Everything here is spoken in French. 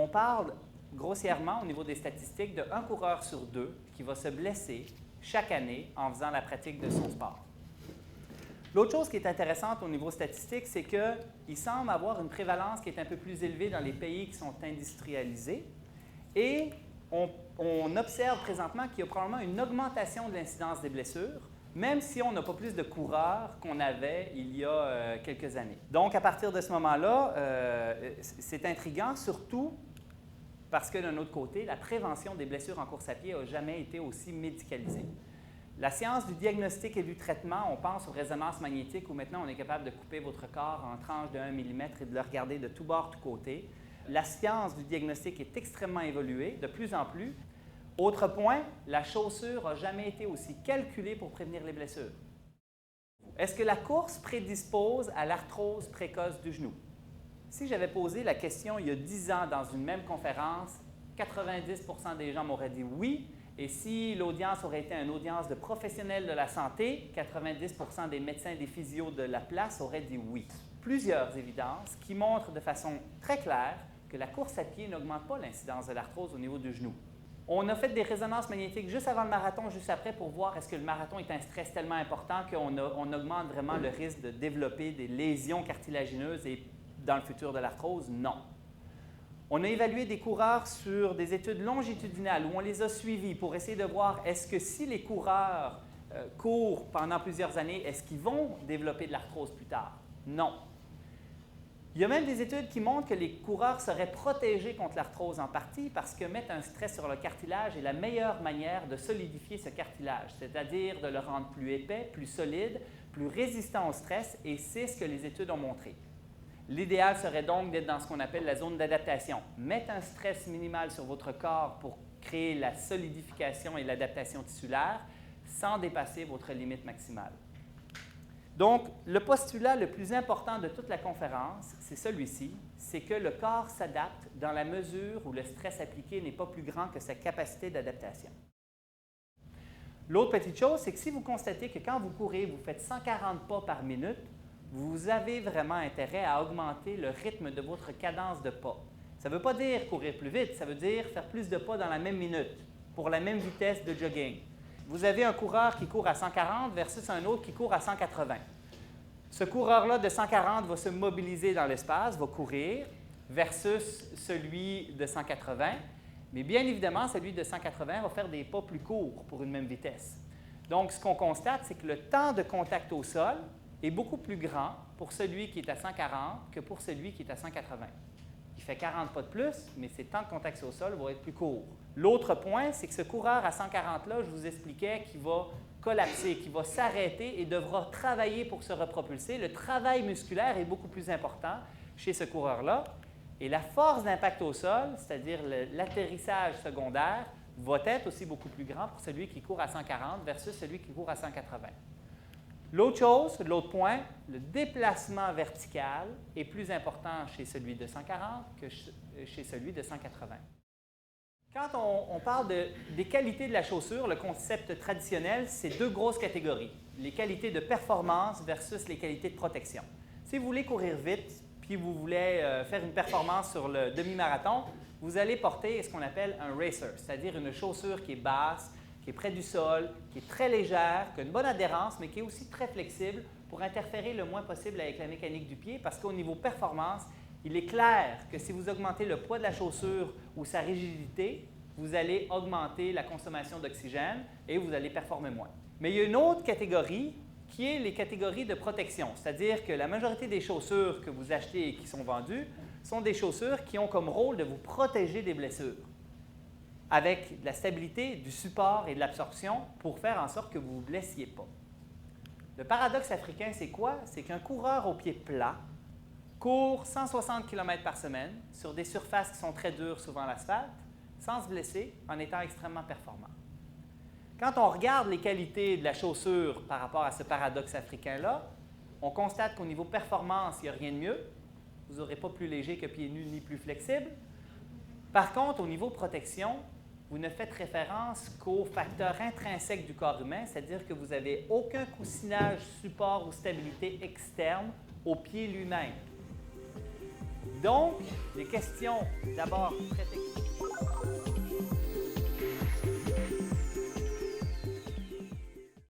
on parle grossièrement au niveau des statistiques de 1 coureur sur 2 qui va se blesser chaque année en faisant la pratique de son sport. L'autre chose qui est intéressante au niveau statistique, c'est qu'il semble avoir une prévalence qui est un peu plus élevée dans les pays qui sont industrialisés et on observe présentement qu'il y a probablement une augmentation de l'incidence des blessures, même si on n'a pas plus de coureurs qu'on avait il y a quelques années. Donc, à partir de ce moment-là, c'est intriguant, surtout parce que d'un autre côté, la prévention des blessures en course à pied n'a jamais été aussi médicalisée. La science du diagnostic et du traitement, on pense aux résonances magnétiques où maintenant on est capable de couper votre corps en tranches de 1 mm et de le regarder de tous bords, tous côtés. La science du diagnostic est extrêmement évoluée, de plus en plus. Autre point, la chaussure n'a jamais été aussi calculée pour prévenir les blessures. Est-ce que la course prédispose à l'arthrose précoce du genou? Si j'avais posé la question il y a 10 ans dans une même conférence, 90 % des gens m'auraient dit oui. Et si l'audience aurait été une audience de professionnels de la santé, 90 % des médecins et des physios de la place auraient dit oui. Plusieurs évidences qui montrent de façon très claire que la course à pied n'augmente pas l'incidence de l'arthrose au niveau du genou. On a fait des résonances magnétiques juste avant le marathon, juste après, pour voir est-ce que le marathon est un stress tellement important qu'on augmente vraiment le risque de développer des lésions cartilagineuses et dans le futur de l'arthrose? Non. On a évalué des coureurs sur des études longitudinales où on les a suivis pour essayer de voir est-ce que si les coureurs courent pendant plusieurs années, est-ce qu'ils vont développer de l'arthrose plus tard? Non. Il y a même des études qui montrent que les coureurs seraient protégés contre l'arthrose en partie parce que mettre un stress sur le cartilage est la meilleure manière de solidifier ce cartilage, c'est-à-dire de le rendre plus épais, plus solide, plus résistant au stress, et c'est ce que les études ont montré. L'idéal serait donc d'être dans ce qu'on appelle la zone d'adaptation. Mettre un stress minimal sur votre corps pour créer la solidification et l'adaptation tissulaire sans dépasser votre limite maximale. Donc, le postulat le plus important de toute la conférence, c'est celui-ci, c'est que le corps s'adapte dans la mesure où le stress appliqué n'est pas plus grand que sa capacité d'adaptation. L'autre petite chose, c'est que si vous constatez que quand vous courez, vous faites 140 pas par minute, vous avez vraiment intérêt à augmenter le rythme de votre cadence de pas. Ça ne veut pas dire courir plus vite, ça veut dire faire plus de pas dans la même minute, pour la même vitesse de jogging. Vous avez un coureur qui court à 140 versus un autre qui court à 180. Ce coureur-là de 140 va se mobiliser dans l'espace, va courir, versus celui de 180. Mais bien évidemment, celui de 180 va faire des pas plus courts pour une même vitesse. Donc, ce qu'on constate, c'est que le temps de contact au sol est beaucoup plus grand pour celui qui est à 140 que pour celui qui est à 180. Il fait 40 pas de plus, mais ses temps de contact au sol vont être plus courts. L'autre point, c'est que ce coureur à 140-là, je vous expliquais qu'il va collapser, qu'il va s'arrêter et devra travailler pour se repropulser. Le travail musculaire est beaucoup plus important chez ce coureur-là. Et la force d'impact au sol, c'est-à-dire l'atterrissage secondaire, va être aussi beaucoup plus grand pour celui qui court à 140 versus celui qui court à 180. L'autre chose, l'autre point, le déplacement vertical est plus important chez celui de 140 que chez celui de 180. Quand on parle des qualités de la chaussure, le concept traditionnel, c'est deux grosses catégories. Les qualités de performance versus les qualités de protection. Si vous voulez courir vite, puis vous voulez faire une performance sur le demi-marathon, vous allez porter ce qu'on appelle un racer, c'est-à-dire une chaussure qui est basse, qui est près du sol, qui est très légère, qui a une bonne adhérence, mais qui est aussi très flexible pour interférer le moins possible avec la mécanique du pied, parce qu'au niveau performance, il est clair que si vous augmentez le poids de la chaussure ou sa rigidité, vous allez augmenter la consommation d'oxygène et vous allez performer moins. Mais il y a une autre catégorie qui est les catégories de protection, c'est-à-dire que la majorité des chaussures que vous achetez et qui sont vendues sont des chaussures qui ont comme rôle de vous protéger des blessures, avec de la stabilité, du support et de l'absorption pour faire en sorte que vous ne vous blessiez pas. Le paradoxe africain, c'est quoi? C'est qu'un coureur au pied plat court 160 km par semaine sur des surfaces qui sont très dures, souvent l'asphalte, sans se blesser, en étant extrêmement performant. Quand on regarde les qualités de la chaussure par rapport à ce paradoxe africain-là, on constate qu'au niveau performance, il n'y a rien de mieux. Vous n'aurez pas plus léger que pieds nus ni plus flexible. Par contre, au niveau protection, vous ne faites référence qu'aux facteurs intrinsèques du corps humain, c'est-à-dire que vous n'avez aucun coussinage, support ou stabilité externe au pied lui-même. Donc, des questions d'abord très techniques.